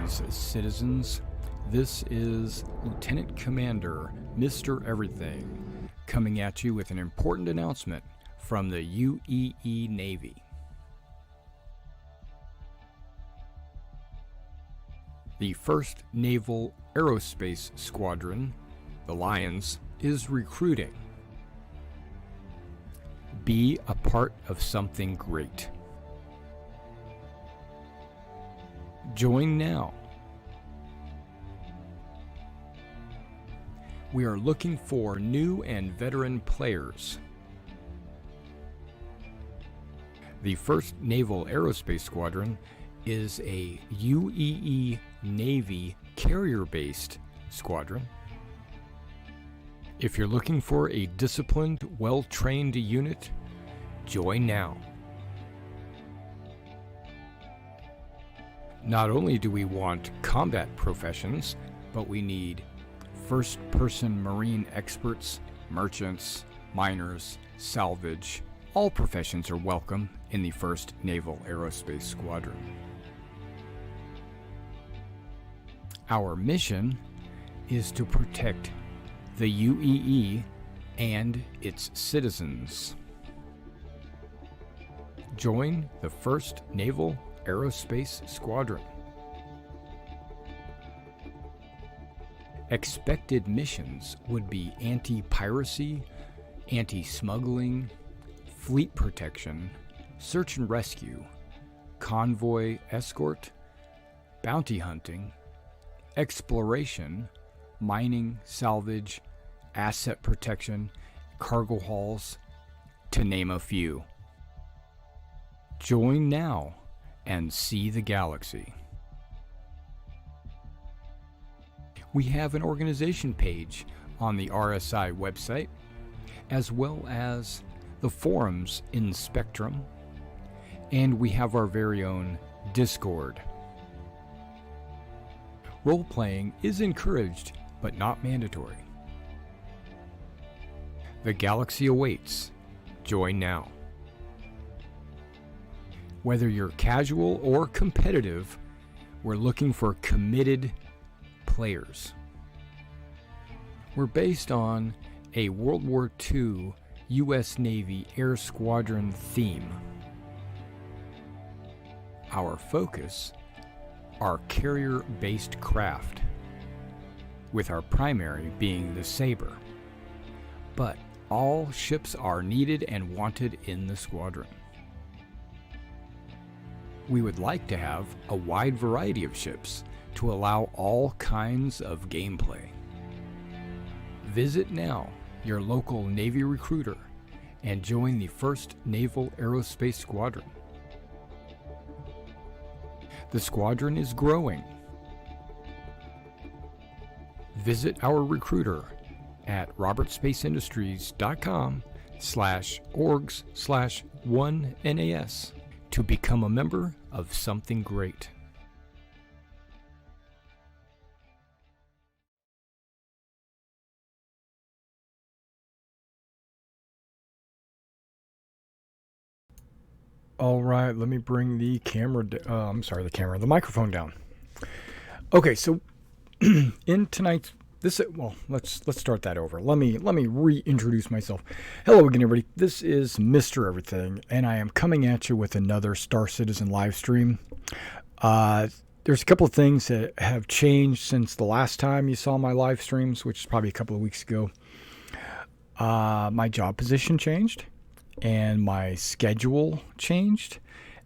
Greetings, citizens. This is Lieutenant Commander Mr. Everything coming at you with an important announcement from the UEE Navy. The 1st Naval Aerospace Squadron, the Lions, is recruiting. Be a part of something great. Join now. We are looking for new and veteran players. The 1st Naval Aerospace Squadron is a UEE Navy carrier-based squadron. If you're looking for a disciplined, well-trained unit, join now. Not only do we want combat professions, but we need first-person marine experts, merchants, miners, salvage. All professions are welcome in the 1st Naval Aerospace Squadron. Our mission is to protect the UEE and its citizens. Join the 1st Naval Aerospace Squadron. Expected missions would be anti-piracy, anti-smuggling, fleet protection, search and rescue, convoy escort, bounty hunting, exploration, mining, salvage, asset protection, cargo hauls, to name a few. Join now and see the galaxy. We have an organization page on the RSI website, as well as the forums in Spectrum, and we have our very own Discord. Role-playing is encouraged, but not mandatory. The galaxy awaits. Join now. Whether you're casual or competitive, we're looking for committed players. We're based on a World War II U.S. Navy Air Squadron theme. Our focus are carrier-based craft, with our primary being the Sabre. But all ships are needed and wanted in the squadron. We would like to have a wide variety of ships to allow all kinds of gameplay. Visit now your local Navy recruiter and join the 1st Naval Aerospace Squadron. The squadron is growing. Visit our recruiter at robertspaceindustriescom/orgs/1NAS to become a member of something great. All right, let me bring the the microphone down. Okay, so in tonight's let's start that over. Let me reintroduce myself. Hello again, everybody. This is Mr. Everything, and I am coming at you with another Star Citizen live stream. There's a couple of things that have changed since the last time you saw my live streams, which is probably a couple of weeks ago. My job position changed, and my schedule changed,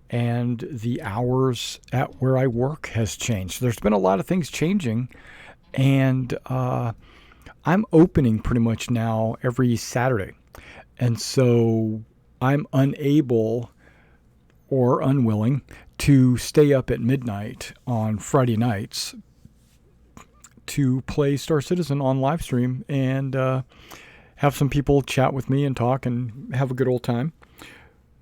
and the hours at where I work has changed. There's been a lot of things changing, and I'm opening pretty much now every Saturday. And so I'm unable or unwilling to stay up at midnight on Friday nights to play Star Citizen on live stream and have some people chat with me and talk and have a good old time,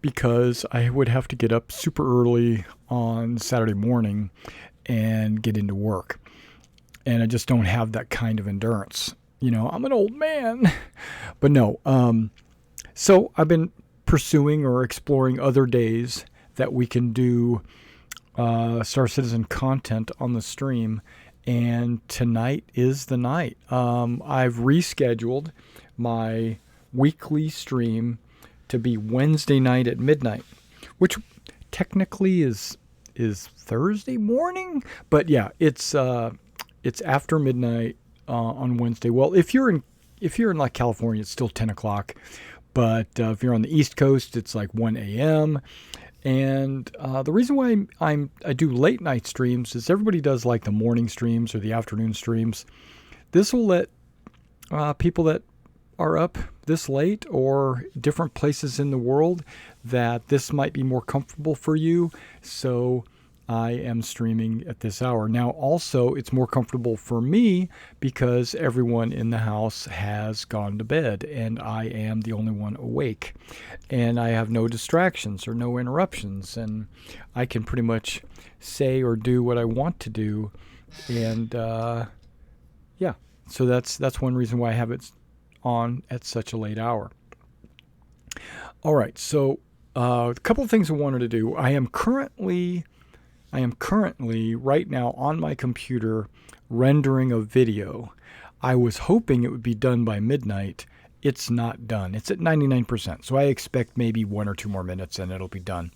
because I would have to get up super early on Saturday morning and get into work. And I just don't have that kind of endurance. You know, I'm an old man. But no. So I've been pursuing or exploring other days that we can do Star Citizen content on the stream, and tonight is the night. I've rescheduled my weekly stream to be Wednesday night at midnight, which technically is Thursday morning, but yeah, it's after midnight on Wednesday. Well, if you're in like California, it's still 10 o'clock, but if you're on the East Coast, it's like 1 a.m. And the reason why I do late night streams is everybody does like the morning streams or the afternoon streams. This will let people that are up this late or different places in the world that this might be more comfortable for you. So I am streaming at this hour. Now, also, it's more comfortable for me because everyone in the house has gone to bed and I am the only one awake. And I have no distractions or no interruptions. And I can pretty much say or do what I want to do. And yeah, so that's one reason why I have it on at such a late hour. All right, so a couple of things I wanted to do. I am currently right now on my computer rendering a video. I was hoping it would be done by midnight. It's not done. It's at 99%. So I expect maybe 1 or 2 more minutes and it'll be done.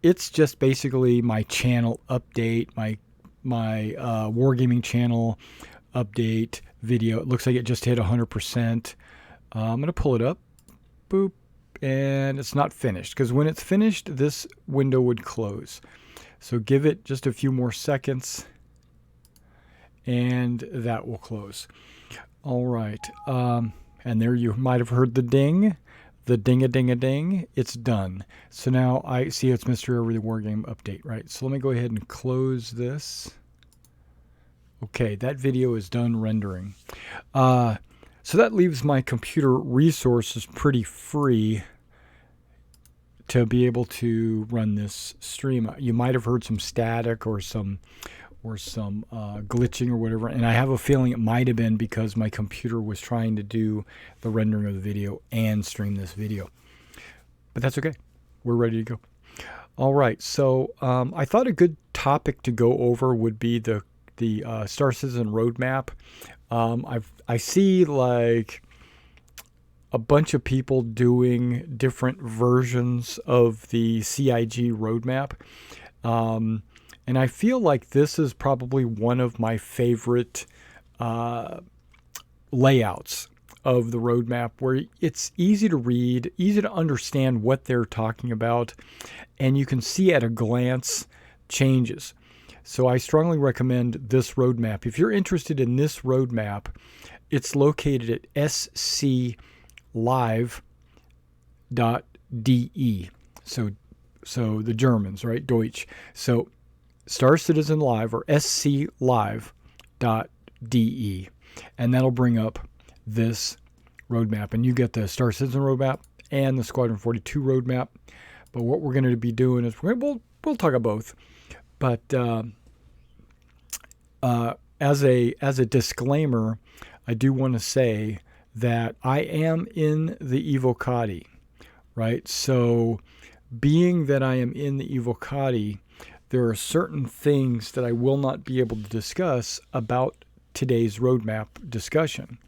It's just basically my channel update, my Wargaming channel update video. It looks like it just hit 100%. I'm going to pull it up. Boop. And it's not finished because when it's finished, this window would close. So give it just a few more seconds and that will close. All right. And there you might have heard the ding, the ding-a-ding-a-ding. It's done. So now I see it's Mr. Over the Wargame update, right? So let me go ahead and close this. Okay, that video is done rendering. So that leaves my computer resources pretty free to be able to run this stream. You might have heard some static or some glitching or whatever, and I have a feeling it might have been because my computer was trying to do the rendering of the video and stream this video. But that's okay. We're ready to go. All right, so I thought a good topic to go over would be the Star Citizen roadmap. I see like a bunch of people doing different versions of the CIG roadmap. And I feel like this is probably one of my favorite layouts of the roadmap, where it's easy to read, easy to understand what they're talking about, and you can see at a glance changes. So I strongly recommend this roadmap. If you're interested in this roadmap, it's located at sclive.de. So the Germans, right? Deutsch. So Star Citizen Live, or sclive.de. And that'll bring up this roadmap. And you get the Star Citizen roadmap and the Squadron 42 roadmap. But what we're going to be doing is we'll talk about both. But as a disclaimer, I do want to say that I am in the Evocati, right? So being that I am in the Evocati, there are certain things that I will not be able to discuss about today's roadmap discussion.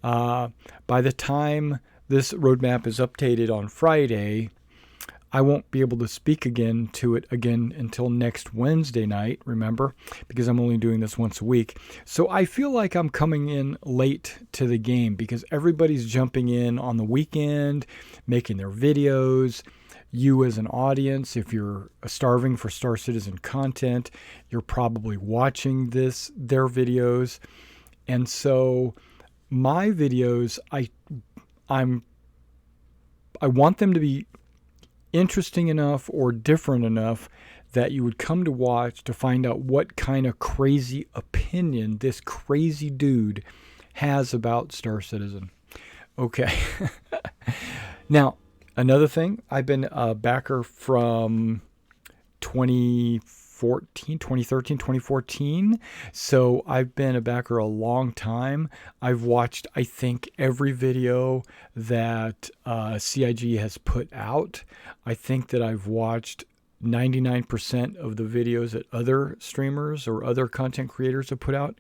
By the time this roadmap is updated on Friday, I won't be able to speak to it again until next Wednesday night, remember, because I'm only doing this once a week. So I feel like I'm coming in late to the game because everybody's jumping in on the weekend, making their videos. You as an audience, if you're starving for Star Citizen content, you're probably watching their videos. And so my videos, I want them to be interesting enough or different enough that you would come to watch to find out what kind of crazy opinion this crazy dude has about Star Citizen. Okay. Now, another thing, I've been a backer from 2013, 2014. So I've been a backer a long time. I've watched, I think, every video that CIG has put out. I think that I've watched 99% of the videos that other streamers or other content creators have put out,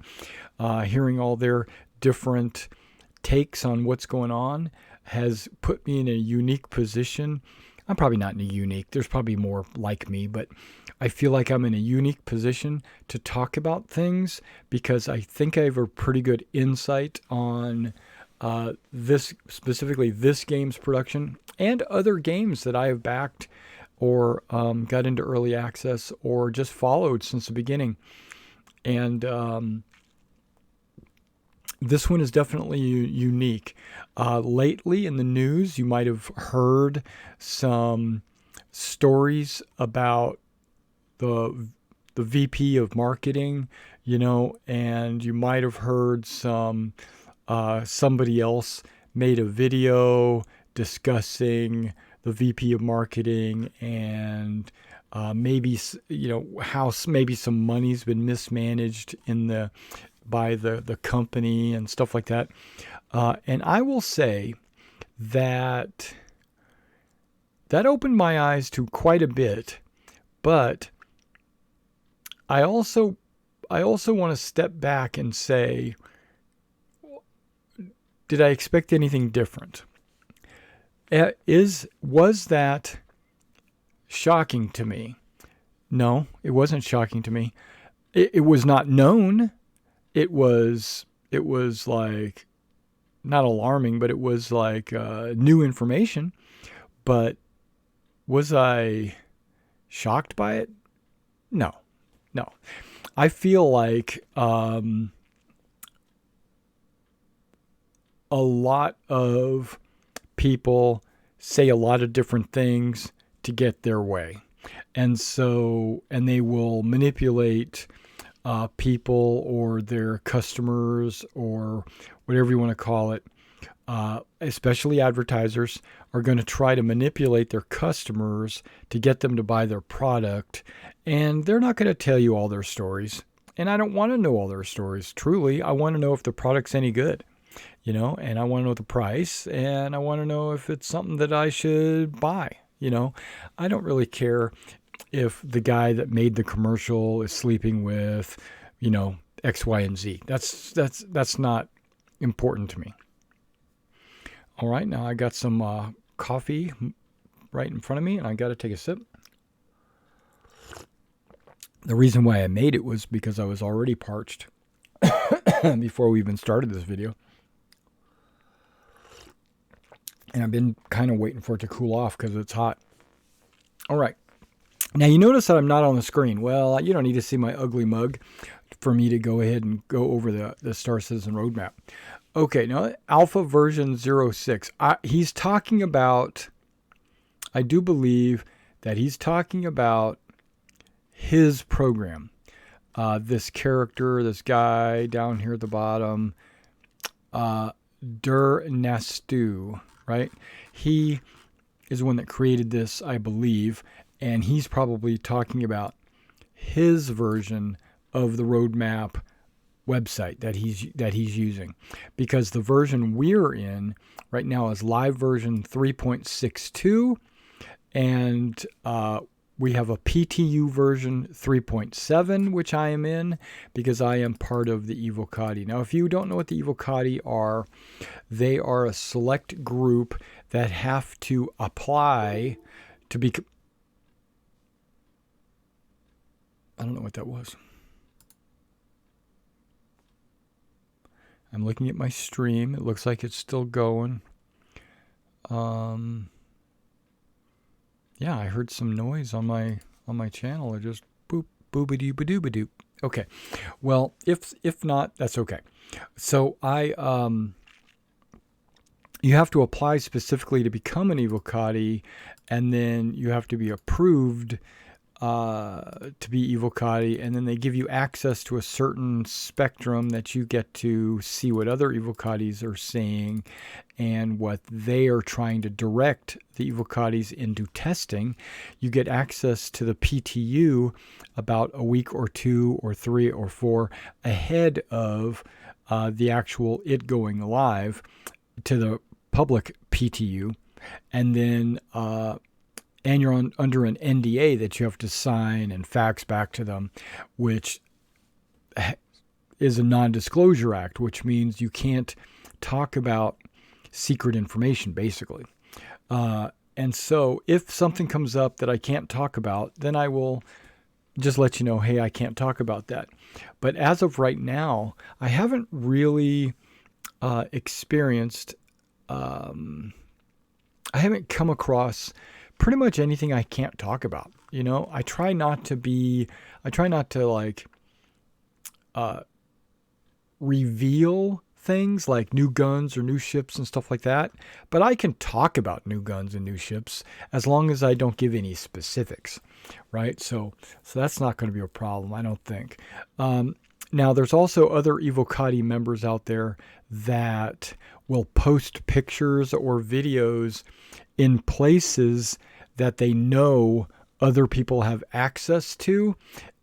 hearing all their different takes on what's going on has put me in a unique position. I'm probably not in a unique, there's probably more like me, but I feel like I'm in a unique position to talk about things because I think I have a pretty good insight on this, specifically this game's production and other games that I have backed or got into early access or just followed since the beginning. And this one is definitely unique. Lately in the news, you might have heard some stories about the VP of marketing, and you might have heard somebody else made a video discussing the VP of marketing and maybe how maybe some money's been mismanaged by the company and stuff like that. And I will say that opened my eyes to quite a bit, but I also want to step back and say, did I expect anything different? Was that shocking to me? No, it wasn't shocking to me. It was not known. It was like not alarming, but it was like new information. But was I shocked by it? No. I feel like a lot of people say a lot of different things to get their way. And they will manipulate people or their customers or whatever you want to call it. Especially advertisers are going to try to manipulate their customers to get them to buy their product. And they're not going to tell you all their stories. And I don't want to know all their stories. Truly, I want to know if the product's any good. And I want to know the price, and I want to know if it's something that I should buy. I don't really care if the guy that made the commercial is sleeping with, X, Y, and Z. That's not important to me. All right, now I got some coffee right in front of me, and I got to take a sip. The reason why I made it was because I was already parched before we even started this video. And I've been kind of waiting for it to cool off because it's hot. All right. Now, you notice that I'm not on the screen. Well, you don't need to see my ugly mug for me to go ahead and go over the Star Citizen roadmap. Okay, now, Alpha version 06. He's talking about, I do believe that he's talking about his program. This character, this guy down here at the bottom, Nastu. Right? He is the one that created this, I believe, and he's probably talking about his version of the roadmap website that he's using, because the version we're in right now is live version 3.62, and we have a PTU version 3.7, which I am in because I am part of the Evocati. Now, if you don't know what the Evocati are, they are a select group that have to apply to be... I don't know what that was. I'm looking at my stream. It looks like it's still going. Yeah, I heard some noise on my channel. It just boop, boobity ba doop. Okay. Well, if not, that's okay. So you have to apply specifically to become an Evocati, and then you have to be approved to be Evocati, and then they give you access to a certain spectrum that you get to see what other Evocatis are saying and what they are trying to direct the Evocatis into testing. You get access to the PTU about a week or 2 or 3 or 4 ahead of the actual it going live to the public PTU. And then and you're under an NDA that you have to sign and fax back to them, which is a non-disclosure act, which means you can't talk about secret information, basically. And so if something comes up that I can't talk about, then I will just let you know, hey, I can't talk about that. But as of right now, I haven't really experienced, I haven't come across pretty much anything I can't talk about. I try not to like reveal things like new guns or new ships and stuff like that, but I can talk about new guns and new ships as long as I don't give any specifics, right? So that's not going to be a problem, I don't think. Now, there's also other Evocati members out there that will post pictures or videos in places that they know other people have access to,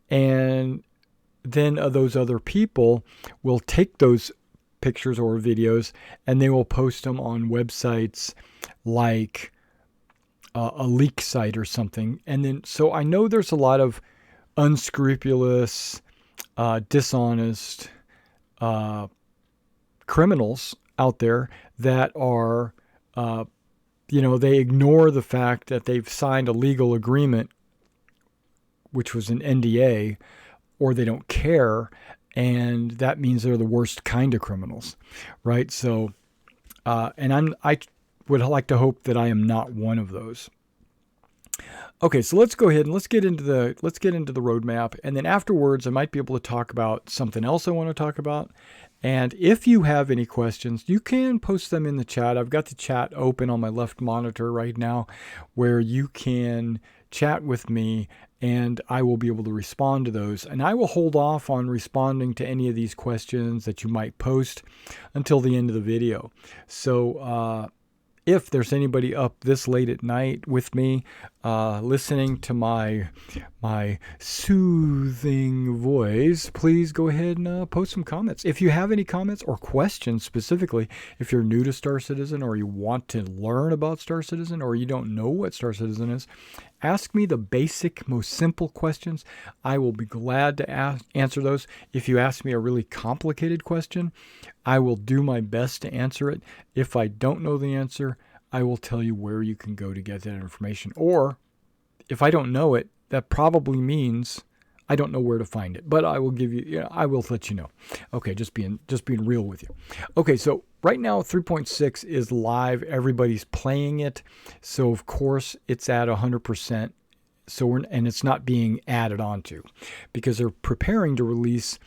and then those other people will take those pictures or videos and they will post them on websites like a leak site or something. And then, so I know there's a lot of unscrupulous, dishonest criminals out there that are, they ignore the fact that they've signed a legal agreement, which was an NDA, or they don't care. And that means they're the worst kind of criminals, right? So, and I would like to hope that I am not one of those. Okay, so let's go ahead and let's get into the roadmap, and then afterwards I might be able to talk about something else I want to talk about. And if you have any questions, you can post them in the chat. I've got the chat open on my left monitor right now, where you can chat with me, and I will be able to respond to those. And I will hold off on responding to any of these questions that you might post until the end of the video. So if there's anybody up this late at night with me, listening to my soothing voice, please go ahead and post some comments. If you have any comments or questions specifically, if you're new to Star Citizen, or you want to learn about Star Citizen, or you don't know what Star Citizen is, ask me the basic, most simple questions. I will be glad to answer those. If you ask me a really complicated question, I will do my best to answer it. If I don't know the answer, I will tell you where you can go to get that information. Or if I don't know it, that probably means I don't know where to find it. But I will give you, I will let you know. Okay, just being real with you. Okay, so right now 3.6 is live. Everybody's playing it. So of course it's at 100%. And it's not being added onto, because they're preparing to release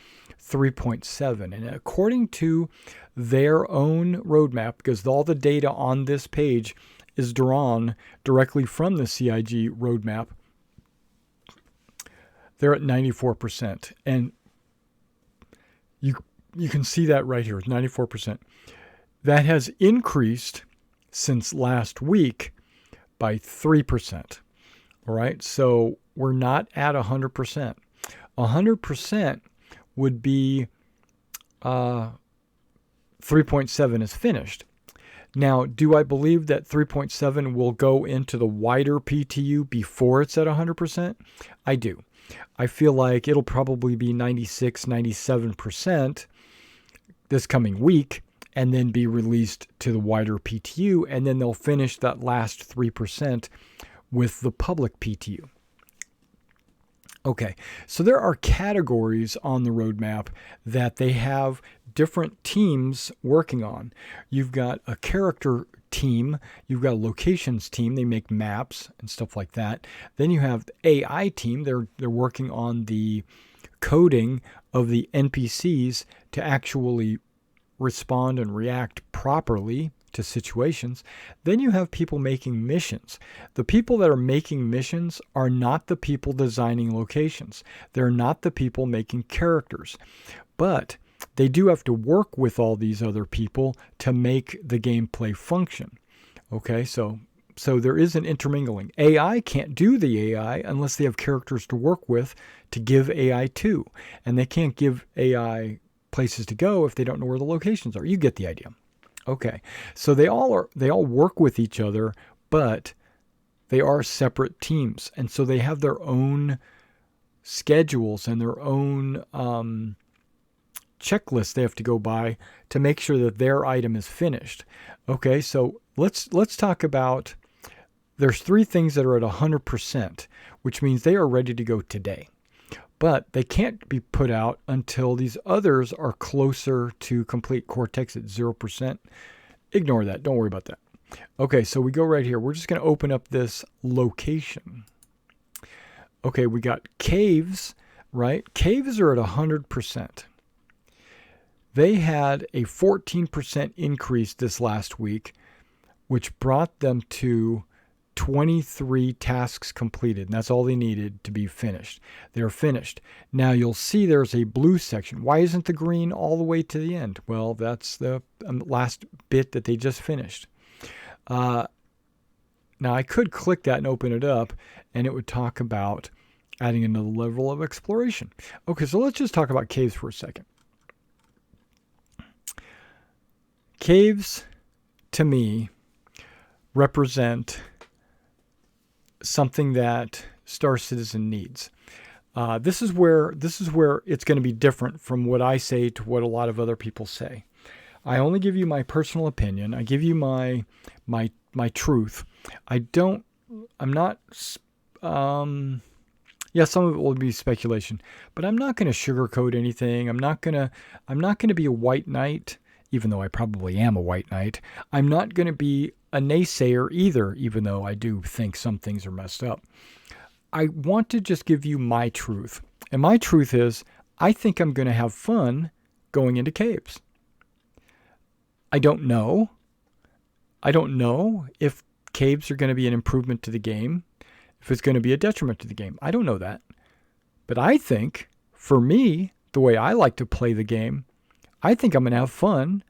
3.7. And according to their own roadmap, because all the data on this page is drawn directly from the CIG roadmap, they're at 94%. And you can see that right here, 94%. That has increased since last week by 3%. All right, so we're not at 100%. 100% would be 3.7 is finished. Now, do I believe that 3.7 will go into the wider PTU before it's at 100%? I do. I feel like it'll probably be 96, 97% this coming week, and then be released to the wider PTU, and then they'll finish that last 3% with the public PTU. Okay, so there are categories on the roadmap that they have different teams working on. You've got a character team, you've got a locations team, they make maps and stuff like that. Then you have the AI team, they're working on the coding of the NPCs to actually respond and react properly to situations. Then you have people making missions. The people that are making missions are not the people designing locations. They're not the people making characters. But they do have to work with all these other people to make the gameplay function. Okay, so there is an intermingling. AI can't do the AI unless they have characters to work with to give AI to. And they can't give AI places to go if they don't know where the locations are. You get the idea. Okay, so they all work with each other, but They are separate teams. And so they have their own schedules and their own checklists they have to go by to make sure that their item is finished. Okay, so let's talk about, there's 3 things that are at 100%, which means they are ready to go today. But they can't be put out until these others are closer to complete. Cortex at 0%. Ignore that. Don't worry about that. Okay, so we go right here. We're just going to open up this location. Okay, we got caves, right? Caves are at 100%. They had a 14% increase this last week, which brought them to 23 tasks completed. And that's all they needed to be finished. They're finished. Now you'll see there's a blue section. Why isn't the green all the way to the end? Well, that's the last bit that they just finished. Now I could click that and open it up, and it would talk about adding another level of exploration. Okay, so let's just talk about caves for a second. Caves, to me, represent something that Star Citizen needs. This is where it's going to be different from what I say to what a lot of other people say. I only give you my personal opinion. I give you my truth. Some of it will be speculation, but I'm not going to sugarcoat anything. I'm not going to be a white knight, even though I probably am a white knight. I'm not going to be a naysayer either, even though I do think some things are messed up. I want to just give you my truth. And my truth is, I think I'm going to have fun going into caves. I don't know. I don't know if caves are going to be an improvement to the game, if it's going to be a detriment to the game. I don't know that. But I think, for me, the way I like to play the game, I think I'm going to have fun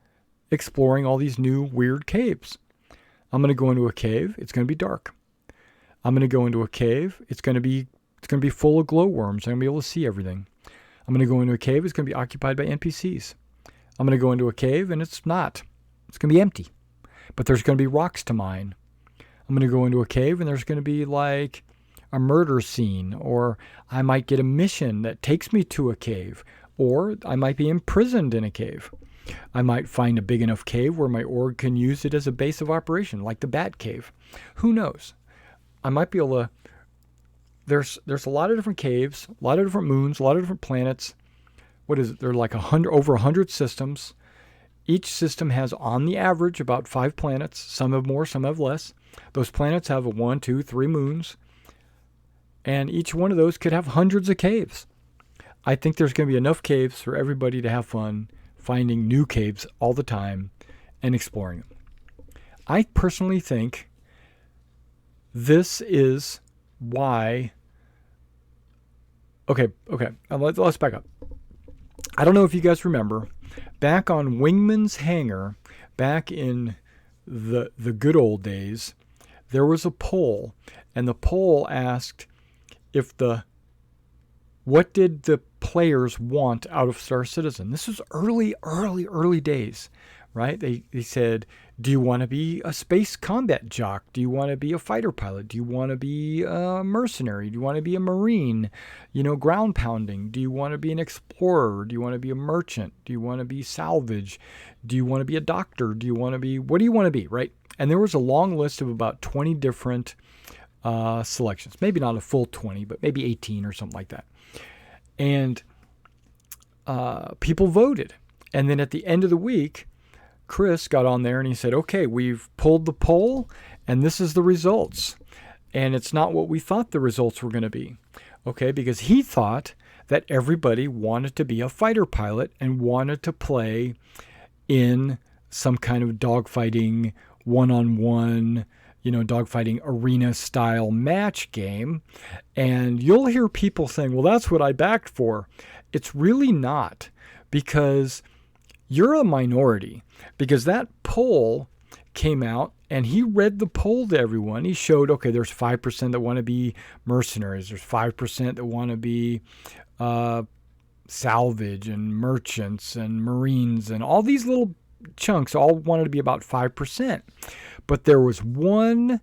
exploring all these new weird caves. I'm going to go into a cave. It's going to be dark. I'm going to go into a cave. It's going to be full of glowworms. I'm going to be able to see everything. I'm going to go into a cave. It's going to be occupied by NPCs. I'm going to go into a cave, and it's not. It's going to be empty. But there's going to be rocks to mine. I'm going to go into a cave, and there's going to be like a murder scene, or I might get a mission that takes me to a cave, or I might be imprisoned in a cave. I might find a big enough cave where my org can use it as a base of operation, like the Bat Cave. Who knows? I might be able to... There's a lot of different caves, a lot of different moons, a lot of different planets. What is it? There are like over 100 systems. Each system has, on the average, about 5 planets. Some have more, some have less. Those planets have 1, 2, 3 moons. And each one of those could have hundreds of caves. I think there's going to be enough caves for everybody to have fun finding new caves all the time and exploring them. I personally think this is why... Okay, let's back up. I don't know if you guys remember, back on Wingman's Hangar, back in the good old days, there was a poll, and the poll asked what did the players want out of Star Citizen? This was early days, right? They said, do you want to be a space combat jock? Do you want to be a fighter pilot? Do you want to be a mercenary? Do you want to be a marine? Ground pounding? Do you want to be an explorer? Do you want to be a merchant? Do you want to be salvage? Do you want to be a doctor? What do you want to be, right? And there was a long list of about 20 different selections. Maybe not a full 20, but maybe 18 or something like that. And people voted. And then at the end of the week, Chris got on there and he said, okay, we've pulled the poll and this is the results. And it's not what we thought the results were going to be. Okay, because he thought that everybody wanted to be a fighter pilot and wanted to play in some kind of dogfighting, one-on-one, dogfighting arena style match game. And you'll hear people saying, well, that's what I backed for. It's really not, because you're a minority, because that poll came out and he read the poll to everyone. He showed, okay, there's 5% that want to be mercenaries. There's 5% that want to be salvage and merchants and marines, and all these little chunks all wanted to be about 5%. But there was one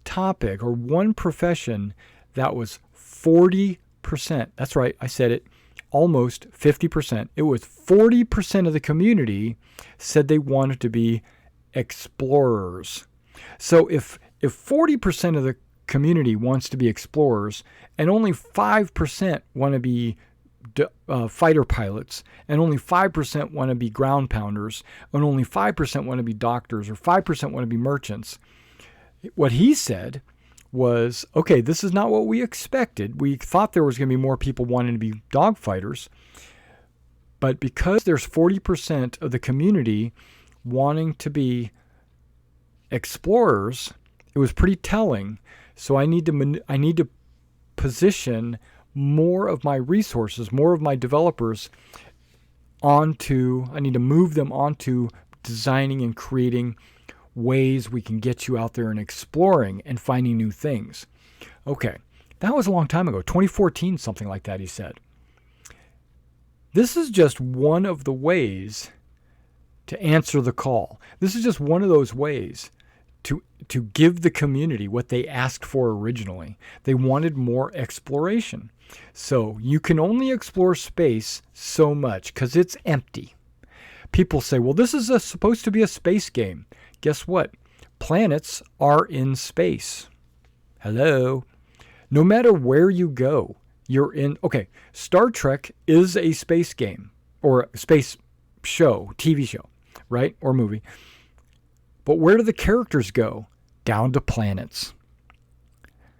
topic or one profession that was 40%. That's right, I said it. Almost 50%. It was 40% of the community said they wanted to be explorers. So if 40% of the community wants to be explorers and only 5% want to be fighter pilots and only 5% want to be ground pounders and only 5% want to be doctors or 5% want to be merchants, what he said was, okay, this is not what we expected. We thought there was going to be more people wanting to be dogfighters, but because there's 40% of the community wanting to be explorers, it was pretty telling. So I need to position more of my resources, more of my developers I need to move them onto designing and creating ways we can get you out there and exploring and finding new things. Okay, that was a long time ago, 2014, something like that, he said. This is just one of the ways to answer the call. This is just one of those ways to give the community what they asked for originally. They wanted more exploration. So you can only explore space so much because it's empty. People say, well, this is supposed to be a space game. Guess what? Planets are in space. Hello. No matter where you go, you're in. Okay, Star Trek is a space game or a space show, TV show, right? Or movie. But where do the characters go? Down to planets.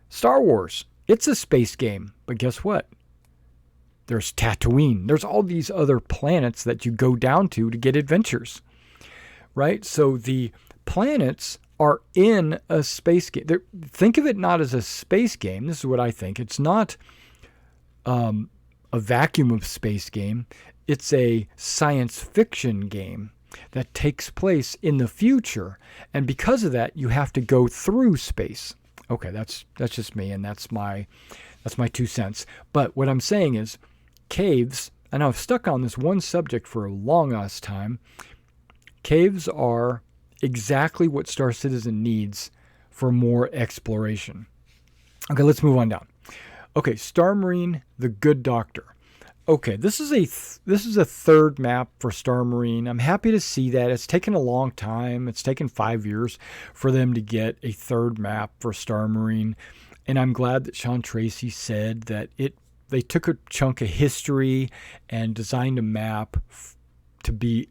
Star Wars, it's a space game. But guess what? There's Tatooine. There's all these other planets that you go down to get adventures, right? So the planets are in a space game. Think of it not as a space game. This is what I think. It's not a vacuum of space game. It's a science fiction game that takes place in the future. And because of that, you have to go through space. Okay, that's just me, and that's my 2 cents. But what I'm saying is caves, and I've stuck on this one subject for a long-ass time. Caves are exactly what Star Citizen needs for more exploration. Okay, let's move on down. Okay, Star Marine, the Good Doctor. Okay, this is a third map for Star Marine. I'm happy to see that. It's taken a long time. It's taken 5 years for them to get a third map for Star Marine. And I'm glad that Sean Tracy said that they took a chunk of history and designed a map to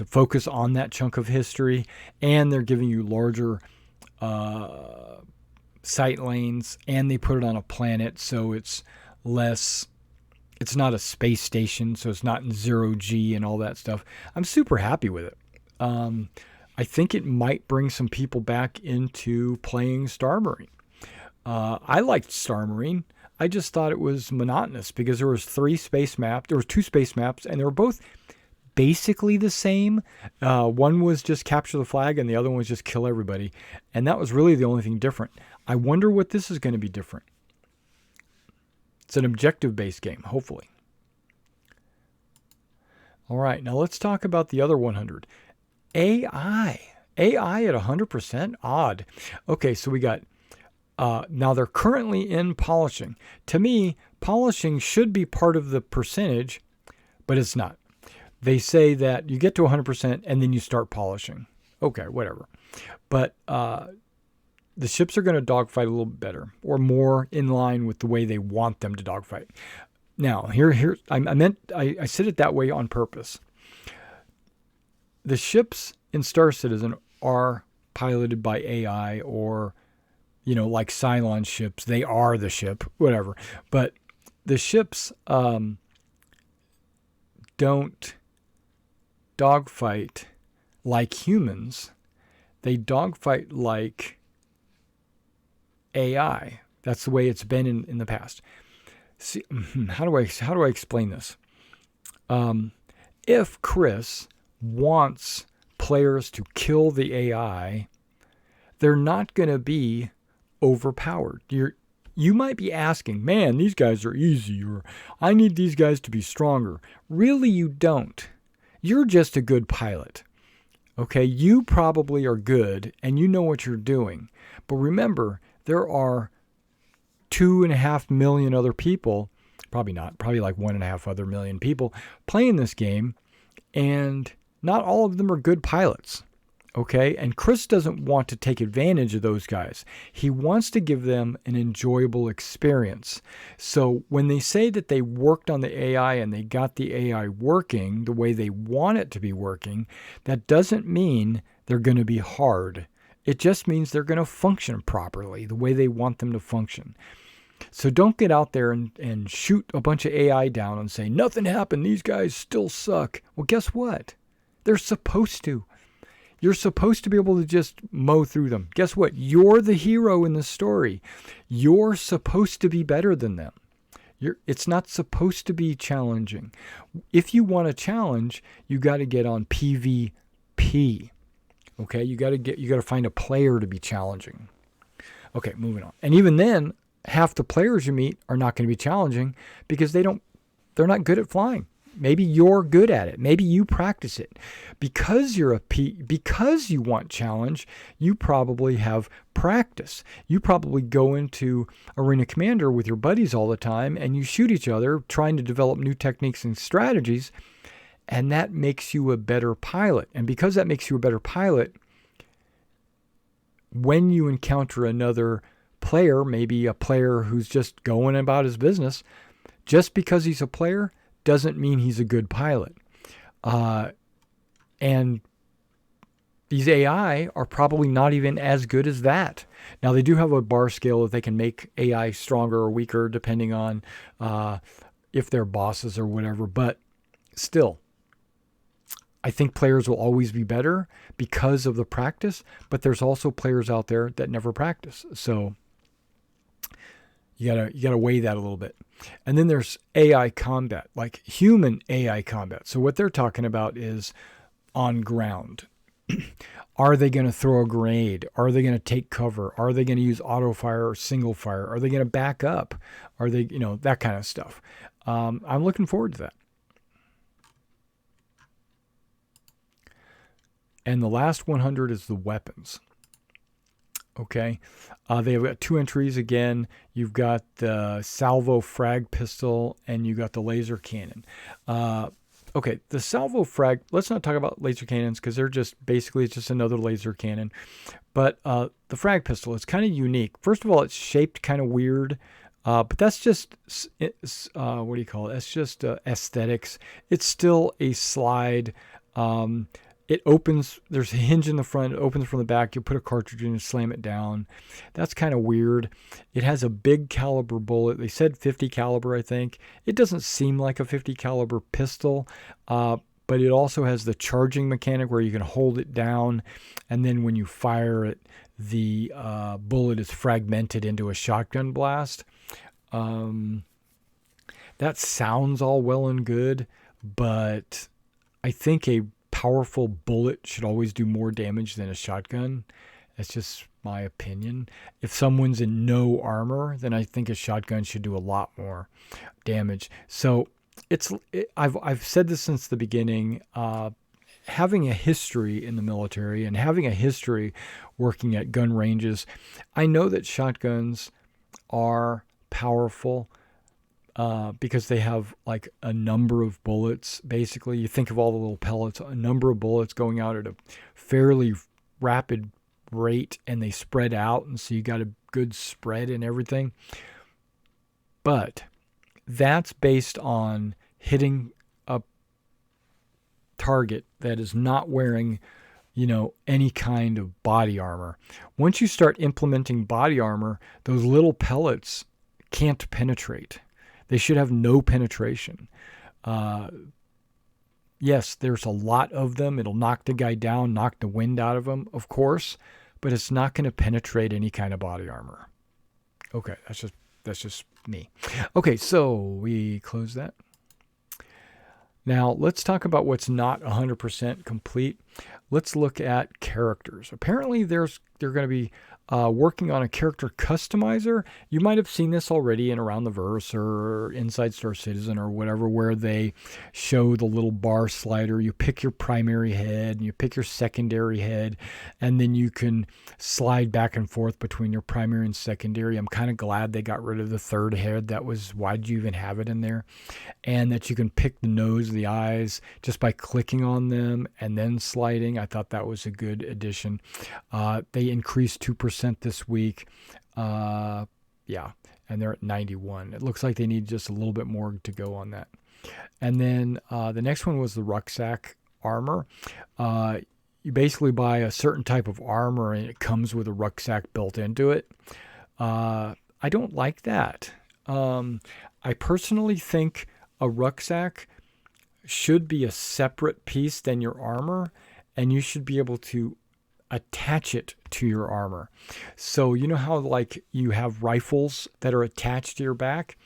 focus on that chunk of history, and they're giving you larger sight lanes, and they put it on a planet, so it's not a space station, so it's not in 0G and all that stuff. I'm super happy with it. I think it might bring some people back into playing Star Marine. I liked Star Marine. I just thought it was monotonous because there was 2 space maps, and they were both basically the same. One was just capture the flag and the other one was just kill everybody. And that was really the only thing different. I wonder what this is going to be different. It's an objective-based game, hopefully. All right, now let's talk about the other 100. AI. AI at 100%? Odd. Okay, so we got... now they're currently in polishing. To me, polishing should be part of the percentage, but it's not. They say that you get to 100% and then you start polishing. Okay, whatever. But the ships are going to dogfight a little bit better or more in line with the way they want them to dogfight. Now, I said it that way on purpose. The ships in Star Citizen are piloted by AI or, like Cylon ships. They are the ship, whatever. But the ships don't dogfight like humans. They dogfight like AI. That's the way it's been in the past. See, how do I explain this? If Chris wants players to kill the AI, they're not going to be overpowered. You might be asking, man, these guys are easy, or I need these guys to be stronger. Really, you don't. You're just a good pilot. Okay, you probably are good and you know what you're doing. But remember, there are 2.5 million other people, probably not, probably like 1.5 other million people playing this game, and not all of them are good pilots. Okay, and Chris doesn't want to take advantage of those guys. He wants to give them an enjoyable experience. So when they say that they worked on the AI and they got the AI working the way they want it to be working, that doesn't mean they're going to be hard. It just means they're going to function properly, the way they want them to function. So don't get out there and shoot a bunch of AI down and say, nothing happened, these guys still suck. Well, guess what? They're supposed to. You're supposed to be able to just mow through them. Guess what? You're the hero in the story. You're supposed to be better than them. It's not supposed to be challenging. If you want a challenge, you got to get on PvP. Okay, you got to find a player to be challenging. Okay, moving on. And even then, half the players you meet are not going to be challenging because they're not good at flying. Maybe you're good at it. Maybe you practice it. Because because you want challenge, you probably have practice. You probably go into Arena Commander with your buddies all the time and you shoot each other trying to develop new techniques and strategies, and that makes you a better pilot. And because that makes you a better pilot, when you encounter another player, maybe a player who's just going about his business, just because he's a player doesn't mean he's a good pilot. And these AI are probably not even as good as that. Now, they do have a bar scale that they can make AI stronger or weaker depending on if they're bosses or whatever. But still, I think players will always be better because of the practice. But there's also players out there that never practice. So you gotta weigh that a little bit. And then there's AI combat, like human AI combat. So what they're talking about is on ground. Are they going to throw a grenade? Are they going to take cover? Are they going to use auto fire or single fire? Are they going to back up? Are they, that kind of stuff. I'm looking forward to that. And the last 100 is the weapons. Okay, they've got 2 entries again. You've got the salvo frag pistol and you got the laser cannon. Okay, the salvo frag, let's not talk about laser cannons because they're just basically it's just another laser cannon. But the frag pistol is kind of unique. First of all, it's shaped kind of weird, but that's just, what do you call it? That's just aesthetics. It's still a slide. It opens, there's a hinge in the front, it opens from the back, you put a cartridge in and slam it down. That's kind of weird. It has a big caliber bullet. They said 50 caliber, I think. It doesn't seem like a 50 caliber pistol, but it also has the charging mechanic where you can hold it down, and then when you fire it, the bullet is fragmented into a shotgun blast. That sounds all well and good, but I think a powerful bullet should always do more damage than a shotgun. That's just my opinion. If someone's in no armor, then I think a shotgun should do a lot more damage. So I've said this since the beginning. Having a history in the military and having a history working at gun ranges, I know that shotguns are powerful. Because they have like a number of bullets. Basically, you think of all the little pellets, a number of bullets going out at a fairly rapid rate, and they spread out, and so you got a good spread and everything. But that's based on hitting a target that is not wearing, any kind of body armor. Once you start implementing body armor, those little pellets can't penetrate. They should have no penetration. Yes, there's a lot of them. It'll knock the guy down, knock the wind out of him, of course, but it's not going to penetrate any kind of body armor. Okay, that's just me. Okay, so we close that. Now, let's talk about what's not 100% complete. let's look at characters. Apparently, they're going to be working on a character customizer. You might have seen this already in Around the Verse or Inside Star Citizen or whatever, where they show the little bar slider. You pick your primary head and you pick your secondary head, and then you can slide back and forth between your primary and secondary. I'm kind of glad they got rid of the third head. That was, why did you even have it in there? And that you can pick the nose, the eyes, just by clicking on them and then sliding. I thought that was a good addition. They increased 2% this week. And they're at 91. It looks like they need just a little bit more to go on that. And then the next one was the rucksack armor. You basically buy a certain type of armor and it comes with a rucksack built into it. I don't like that. I personally think a rucksack should be a separate piece than your armor, and you should be able to attach it to your armor. So you know how like you have rifles that are attached to your back?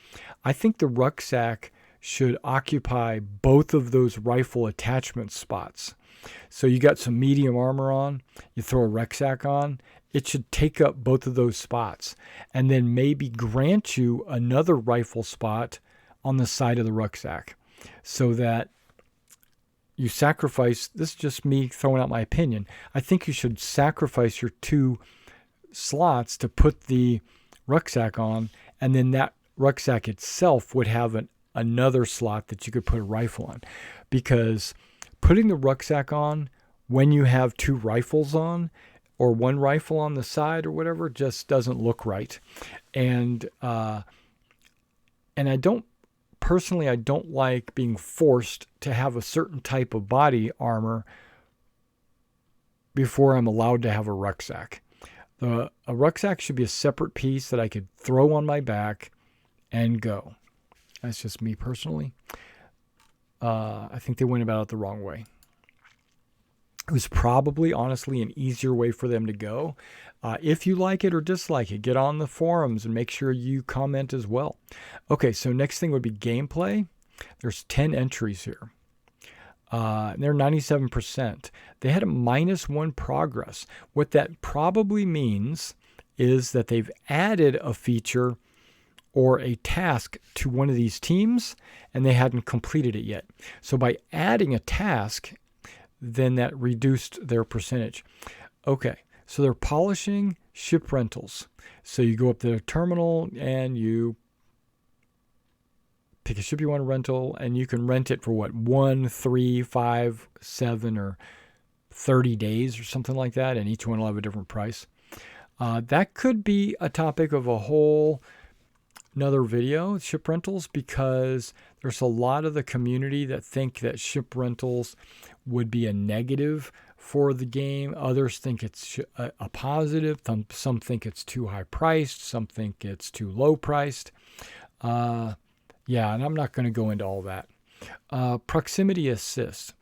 I think the rucksack should occupy both of those rifle attachment spots. So you got some medium armor on, you throw a rucksack on, it should take up both of those spots and then maybe grant you another rifle spot on the side of the rucksack, so that you sacrifice, this is just me throwing out my opinion, I think you should sacrifice your two slots to put the rucksack on, and then that rucksack itself would have another slot that you could put a rifle on. Because putting the rucksack on when you have two rifles on, or one rifle on the side or whatever, just doesn't look right. And I don't like being forced to have a certain type of body armor before I'm allowed to have a rucksack. A rucksack should be a separate piece that I could throw on my back and go. That's just me personally. I think they went about it the wrong way. It was probably, honestly, an easier way for them to go. If you like it or dislike it, get on the forums and make sure you comment as well. Okay, so next thing would be gameplay. There's 10 entries here. They're 97%. They had a -1 progress. What that probably means is that they've added a feature or a task to one of these teams and they hadn't completed it yet. So by adding a task, then that reduced their percentage. Okay, so they're polishing ship rentals. So you go up to the terminal and you pick a ship you want to rental, and you can rent it for what, 1, 3, 5, 7, or 30 days or something like that, and each one will have a different price. That could be a topic of another video, ship rentals, because there's a lot of the community that think that ship rentals would be a negative for the game. Others think it's a positive. Some think it's too high priced. Some think it's too low priced. And I'm not going to go into all that. Proximity assist.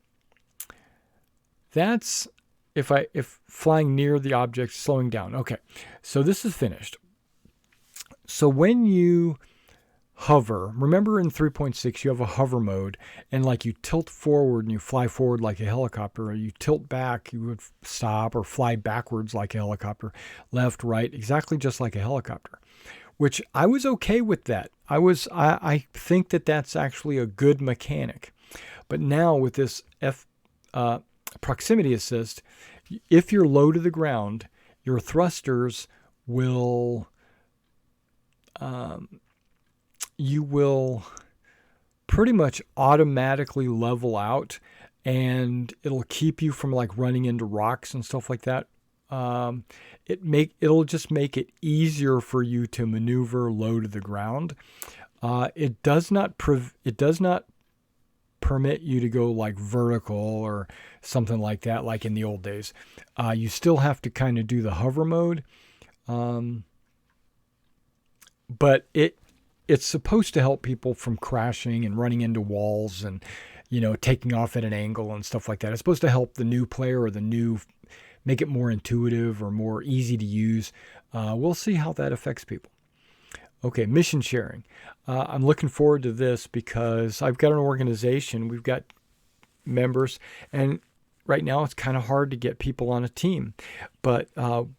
That's if flying near the object, slowing down. Okay, so this is finished. So when you hover, remember in 3.6 you have a hover mode, and like you tilt forward and you fly forward like a helicopter, or you tilt back, you would stop, or fly backwards like a helicopter, left, right, exactly just like a helicopter, which I was okay with that. I think that that's actually a good mechanic. But now with this proximity assist, if you're low to the ground, your thrusters will you will pretty much automatically level out, and it'll keep you from like running into rocks and stuff like that. It'll just make it easier for you to maneuver low to the ground. It does not permit you to go like vertical or something like that, like in the old days. You still have to kind of do the hover mode. But it's supposed to help people from crashing and running into walls and, taking off at an angle and stuff like that. It's supposed to help the new player or make it more intuitive or more easy to use. We'll see how that affects people. Okay, mission sharing. I'm looking forward to this because I've got an organization. We've got members, and right now it's kind of hard to get people on a team, but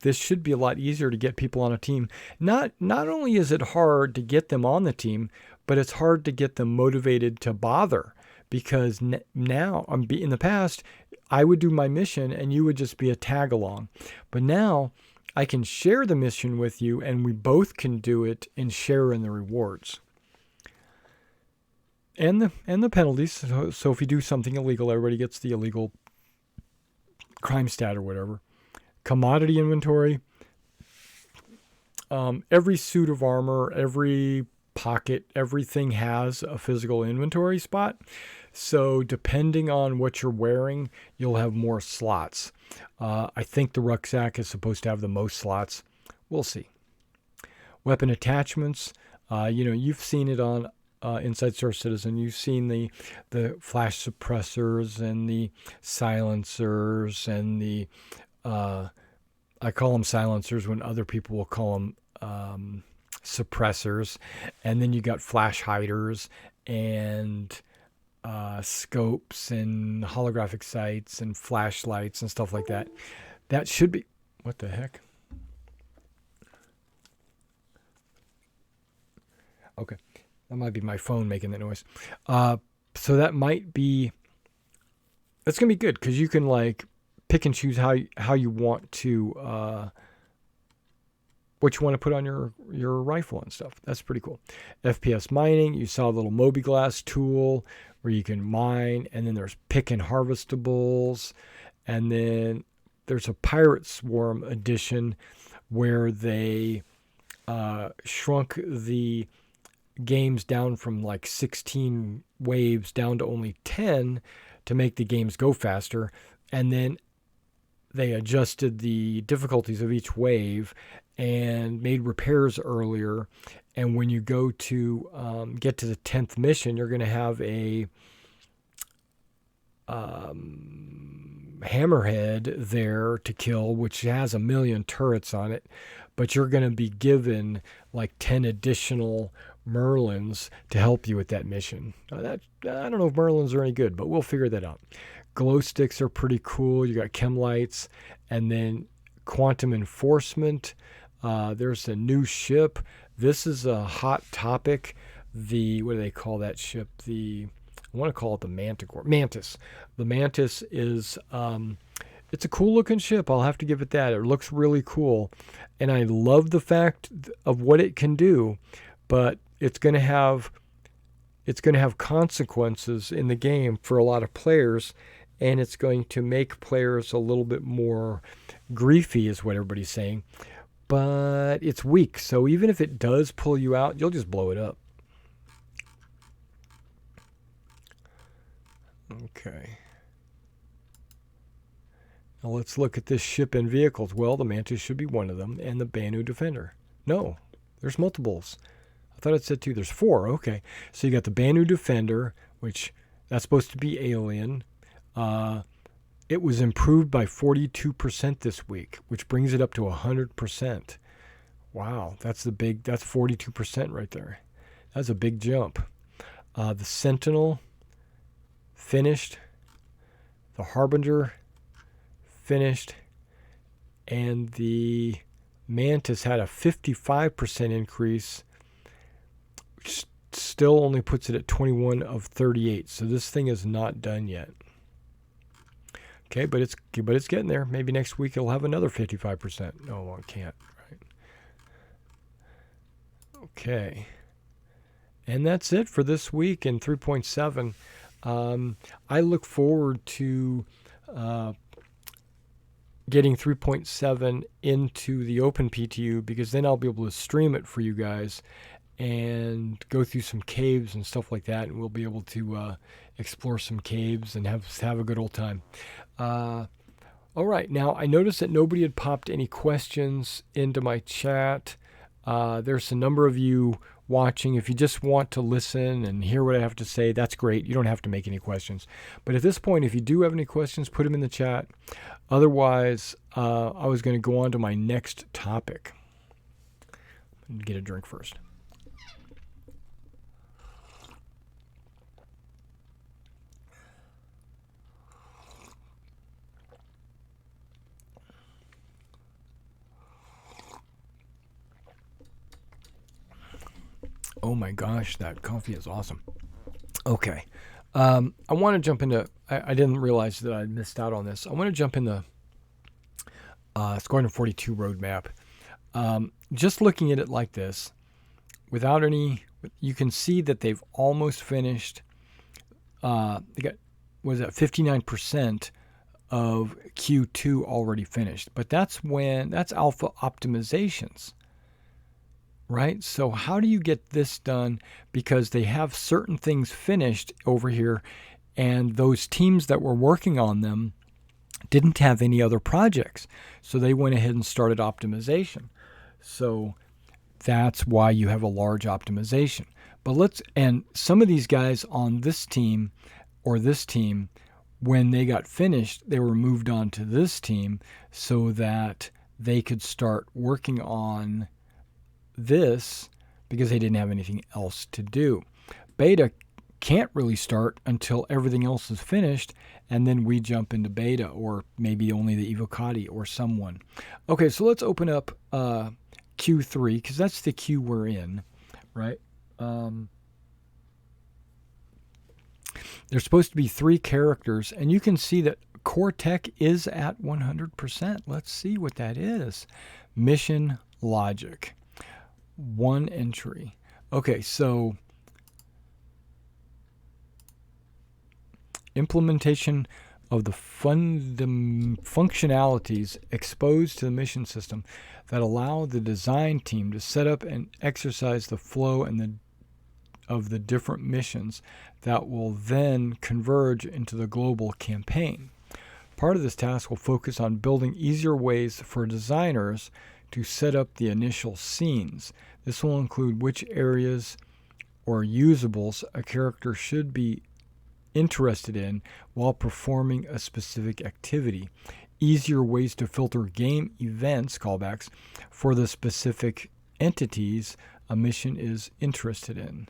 this should be a lot easier to get people on a team. Not only is it hard to get them on the team, but it's hard to get them motivated to bother, because now in the past I would do my mission and you would just be a tag along, but now I can share the mission with you and we both can do it and share in the rewards. And the penalties. So if you do something illegal, everybody gets the illegal crime stat or whatever. Commodity inventory. Every suit of armor, every pocket, everything has a physical inventory spot. So depending on what you're wearing, you'll have more slots. I think the rucksack is supposed to have the most slots. We'll see. Weapon attachments. You've seen it on Inside Source Citizen. You've seen the flash suppressors and the silencers and the I call them silencers when other people will call them suppressors. And then you got flash hiders and scopes and holographic sights and flashlights and stuff like that. That should be... What the heck? Okay. That might be my phone making that noise. So that might be... That's going to be good because you can like pick and choose how you want to... what you want to put on your rifle and stuff. That's pretty cool. FPS mining. You saw a little Moby-Glass tool where you can mine. And then there's pick and harvestables. And then there's a Pirate Swarm edition where they shrunk the games down from like 16 waves down to only 10 to make the games go faster. And then they adjusted the difficulties of each wave and made repairs earlier. And when you go to get to the 10th mission, you're going to have a hammerhead there to kill, which has 1 million turrets on it. But you're going to be given like 10 additional Merlins to help you with that mission. I don't know if Merlins are any good, but we'll figure that out. Glow sticks are pretty cool. You got chem lights, and then quantum enforcement. There's a new ship. This is a hot topic. What do they call that ship? I want to call it the Mantis. The Mantis is it's a cool looking ship. I'll have to give it that. It looks really cool, and I love the fact of what it can do, but it's going to have consequences in the game for a lot of players, and it's going to make players a little bit more griefy, is what everybody's saying. But it's weak, so even if it does pull you out, you'll just blow it up. Okay. Now let's look at this ship and vehicles. Well, the Mantis should be one of them, and the Banu Defender. No, there's multiples. I thought it said 2. There's 4. Okay. So you got the Banu Defender, which that's supposed to be alien. It was improved by 42% this week, which brings it up to 100%. Wow, that's 42% right there. That's a big jump. The Sentinel finished. The Harbinger finished. And the Mantis had a 55% increase, which still only puts it at 21 of 38. So this thing is not done yet. Okay, but it's getting there. Maybe next week it'll have another 55%. No, it can't, right? Okay. And that's it for this week in 3.7. I look forward to getting 3.7 into the open PTU, because then I'll be able to stream it for you guys and go through some caves and stuff like that, and we'll be able to explore some caves and have a good old time. All right, now I noticed that nobody had popped any questions into my chat. There's a number of you watching. If you just want to listen and hear what I have to say, that's great. You don't have to make any questions. But at this point, if you do have any questions, put them in the chat. Otherwise, I was going to go on to my next topic. Get a drink first. my gosh, that coffee is awesome. Okay. I want to jump into, I didn't realize that I missed out on this. I want to jump into Squadron 42 roadmap. Just looking at it like this, without any, you can see that they've almost finished. They got, was that 59% of Q2 already finished, but that's alpha optimizations, right? So how do you get this done? Because they have certain things finished over here, and those teams that were working on them didn't have any other projects, so they went ahead and started optimization. So that's why you have a large optimization. But and some of these guys on this team or this team, when they got finished, they were moved on to this team so that they could start working on this because they didn't have anything else to do. Beta can't really start until everything else is finished, and then we jump into beta, or maybe only the Evocati or someone. Okay, so let's open up Q3, because that's the queue we're in, right? There's supposed to be 3 characters, and you can see that core tech is at 100%. Let's see what that is. Mission logic. 1 entry. Okay, so implementation of the functionalities exposed to the mission system that allow the design team to set up and exercise the flow of the different missions that will then converge into the global campaign. Part of this task will focus on building easier ways for designers to set up the initial scenes. This will include which areas or usables a character should be interested in while performing a specific activity, easier ways to filter game events callbacks for the specific entities a mission is interested in,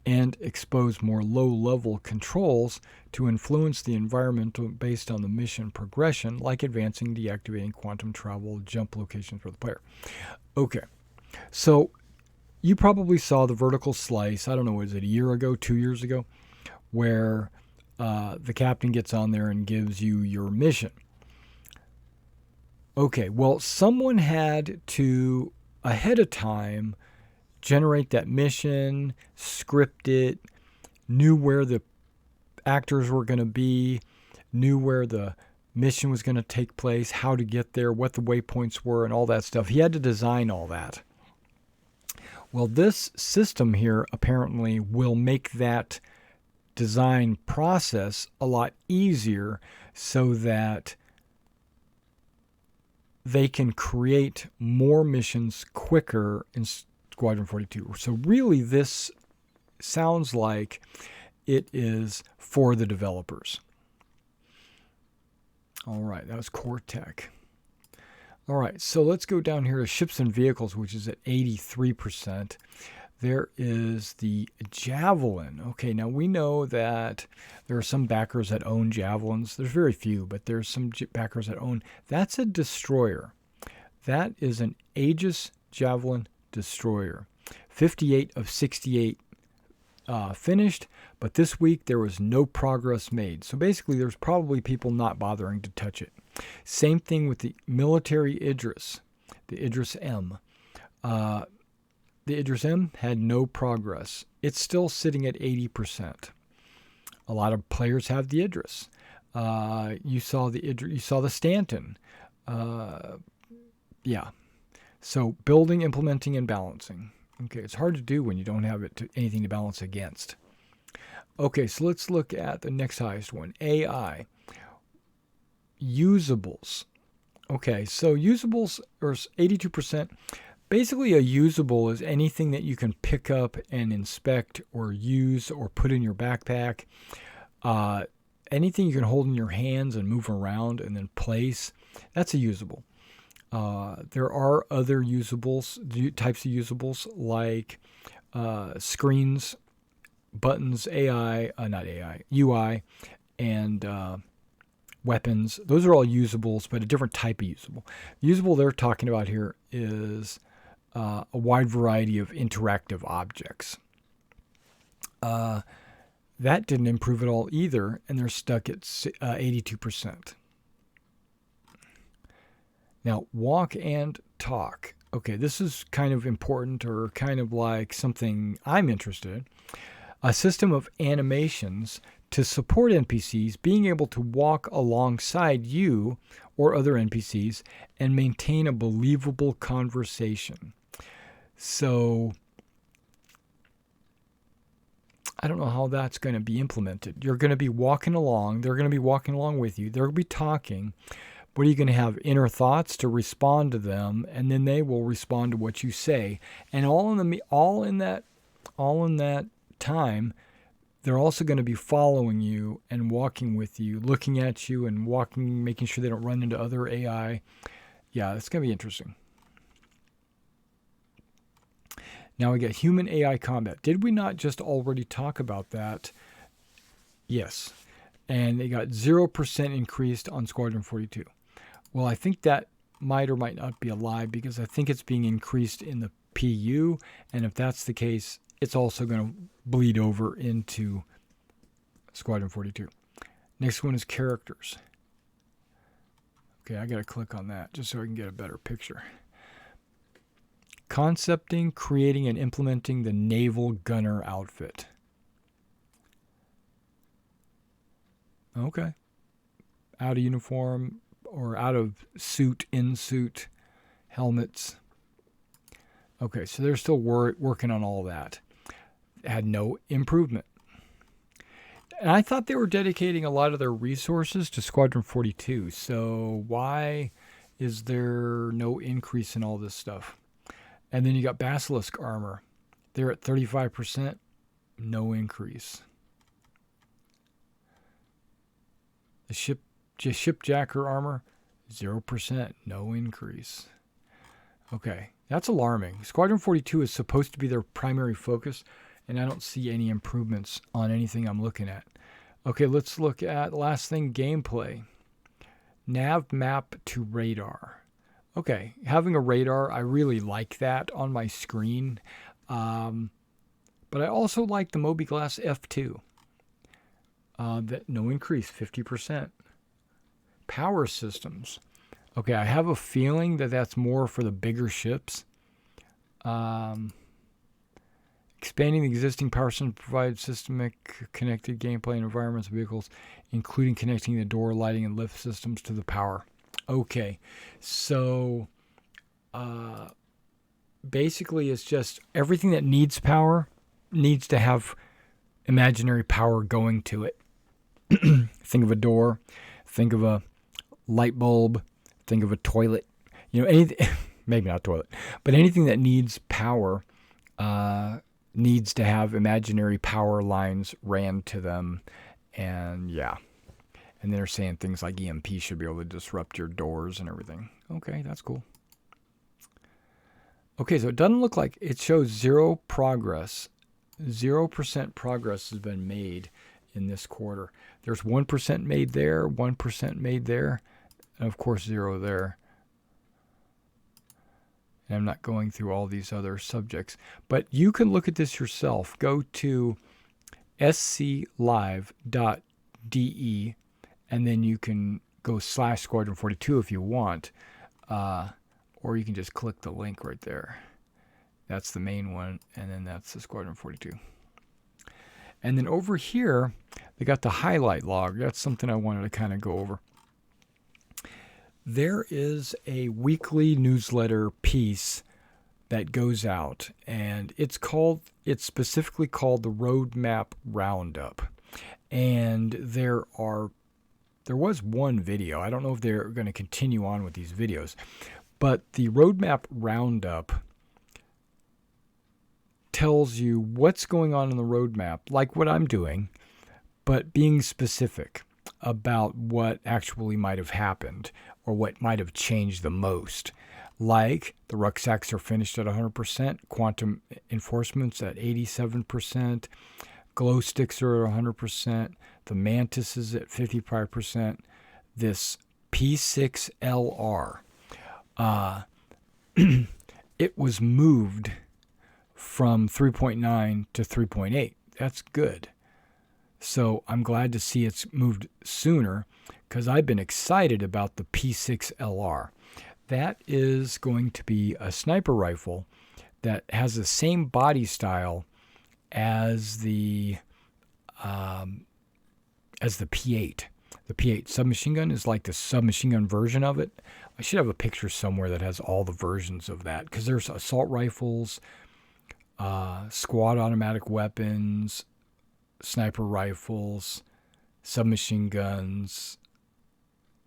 and expose more low-level controls to influence the environment based on the mission progression, like advancing, deactivating, quantum travel, jump locations for the player. Okay, so you probably saw the vertical slice, I don't know, was it a year ago, 2 years ago, where the captain gets on there and gives you your mission. Okay, well, someone had to, ahead of time, generate that mission, script it, knew where the actors were going to be, knew where the mission was going to take place, how to get there, what the waypoints were, and all that stuff. He had to design all that. Well, this system here apparently will make that design process a lot easier so that they can create more missions quicker in Squadron 42. So really this sounds like it is for the developers. All right, that was core tech. All right, so let's go down here to ships and vehicles, which is at 83%. There is the Javelin. Okay, now we know that there are some backers that own Javelins. There's very few, but there's some backers that own. That's a destroyer. That is an Aegis Javelin destroyer. 58 of 68 finished, but this week there was no progress made. So basically there's probably people not bothering to touch it. Same thing with the military Idris, the Idris M. The Idris M had no progress. It's still sitting at 80%. A lot of players have the Idris. You saw the Stanton. Yeah. So building, implementing, and balancing. Okay, it's hard to do when you don't have anything to balance against. Okay, so let's look at the next highest one, AI. Usables. Okay, so usables are 82%. Basically, a usable is anything that you can pick up and inspect or use or put in your backpack. Anything you can hold in your hands and move around and then place, that's a usable. There are other usables, types of usables like screens, buttons, UI, and weapons. Those are all usables, but a different type of usable. The usable they're talking about here is a wide variety of interactive objects. That didn't improve at all either, and they're stuck at 82%. Now, walk and talk. Okay, this is kind of important, or kind of like something I'm interested in. A system of animations to support NPCs being able to walk alongside you or other NPCs and maintain a believable conversation. So I don't know how that's going to be implemented. You're going to be walking along. They're going to be walking along with you. They're going to be talking. What are you going to have? Inner thoughts to respond to them, and then they will respond to what you say. And all in that time, they're also going to be following you and walking with you, looking at you and walking, making sure they don't run into other AI. Yeah, it's going to be interesting. Now we got human AI combat. Did we not just already talk about that? Yes. And they got 0% increased on Squadron 42. Well, I think that might or might not be a lie, because I think it's being increased in the PU. And if that's the case, it's also going to bleed over into Squadron 42. Next one is characters. Okay, I got to click on that just so I can get a better picture. Concepting, creating, and implementing the naval gunner outfit. Okay. Out of uniform or out of suit, in suit, helmets. Okay, so they're still working on all that. Had no improvement. And I thought they were dedicating a lot of their resources to Squadron 42. So why is there no increase in all this stuff? And then you got Basilisk armor. They're at 35%. No increase. The shipjacker armor, 0%. No increase. Okay, that's alarming. Squadron 42 is supposed to be their primary focus, and I don't see any improvements on anything I'm looking at. Okay, let's look at, last thing, gameplay. Nav map to radar. Okay, having a radar, I really like that on my screen. But I also like the Mobiglass F2. That no increase, 50%. Power systems. Okay, I have a feeling that that's more for the bigger ships. Expanding the existing power system to provide systemic connected gameplay and environments of vehicles, including connecting the door, lighting, and lift systems to the power. Okay, so basically it's just everything that needs power needs to have imaginary power going to it. Think of a door, think of a light bulb, think of a toilet. You know, anything, maybe not toilet, but anything that needs power needs to have imaginary power lines ran to them. And yeah. And they're saying things like EMP should be able to disrupt your doors and everything. Okay, that's cool. Okay, so it doesn't look like it shows zero progress. 0% progress has been made in this quarter. There's 1% made there, 1% made there, and of course 0 there. And I'm not going through all these other subjects, but you can look at this yourself. Go to sclive.de, and then you can go /Squadron 42 if you want, or you can just click the link right there. That's the main one, and then that's the Squadron 42. And then over here, they got the highlight log. That's something I wanted to kind of go over. There is a weekly newsletter piece that goes out, and it's specifically called the Roadmap Roundup. And there was one video. I don't know if they're going to continue on with these videos, but the Roadmap Roundup tells you what's going on in the roadmap, like what I'm doing, but being specific about what actually might have happened or what might have changed the most. Like the rucksacks are finished at 100%, quantum enforcements at 87%, glow sticks are at 100%, the mantis is at 55%, this P6LR. it was moved from 3.9 to 3.8. That's good. So I'm glad to see it's moved sooner because I've been excited about the P6LR. That is going to be a sniper rifle that has the same body style as the P8. The P8 submachine gun is like the submachine gun version of it. I should have a picture somewhere that has all the versions of that because there's assault rifles, squad automatic weapons, sniper rifles, submachine guns.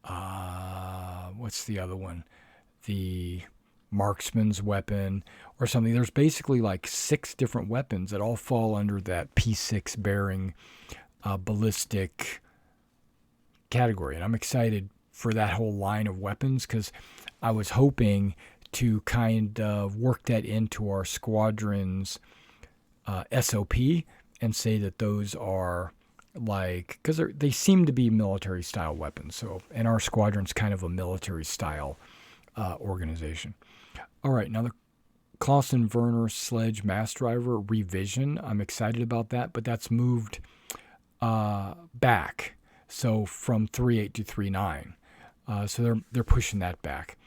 What's the other one? The marksman's weapon or something. There's basically like 6 different weapons that all fall under that P6 bearing ballistic category. And I'm excited for that whole line of weapons because I was hoping to kind of work that into our squadron's SOP and say that those are like, because they seem to be military style weapons. So, and our squadron's kind of a military style organization. All right, now the Clausen Werner Sledge Mass Driver revision. I'm excited about that, but that's moved back. So from 3.8 to 3.9. So they're pushing that back.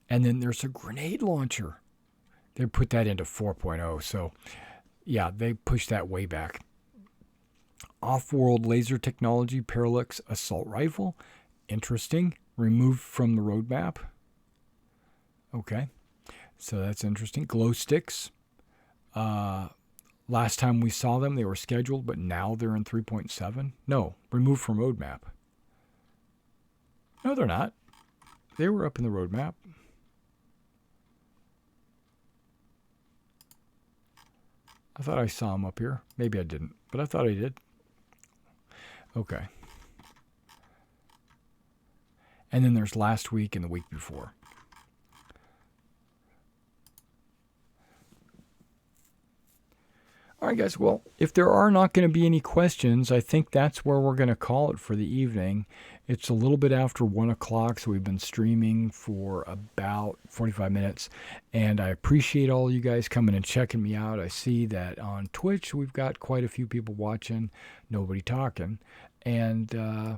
And then there's a grenade launcher. They put that into 4.0. So yeah, they pushed that way back. Off-world laser technology Parallax assault rifle. Interesting. Removed from the roadmap. Okay. So that's interesting. Glow sticks. Last time we saw them, they were scheduled, but now they're in 3.7. No, removed from roadmap. No, they're not. They were up in the roadmap. I thought I saw them up here. Maybe I didn't, but I thought I did. Okay. And then there's last week and the week before. All right, guys. Well, if there are not going to be any questions, I think that's where we're going to call it for the evening. It's a little bit after 1 o'clock, so we've been streaming for about 45 minutes. And I appreciate all you guys coming and checking me out. I see that on Twitch, we've got quite a few people watching, nobody talking. And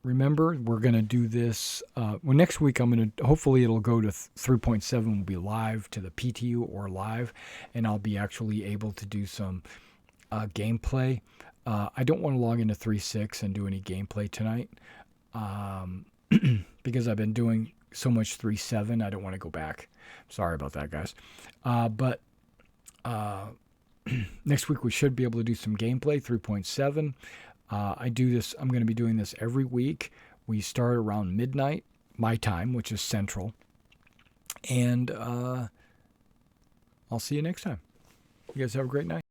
remember, we're going to do this. Well, next week, hopefully it'll go to 3.7. We'll be live to the PTU or live, and I'll be actually able to do some gameplay. I don't want to log into 3.6 and do any gameplay tonight because I've been doing so much 3.7. I don't want to go back. Sorry about that, guys. But next week, we should be able to do some gameplay, 3.7. I'm going to be doing this every week. We start around midnight, my time, which is central. And I'll see you next time. You guys have a great night.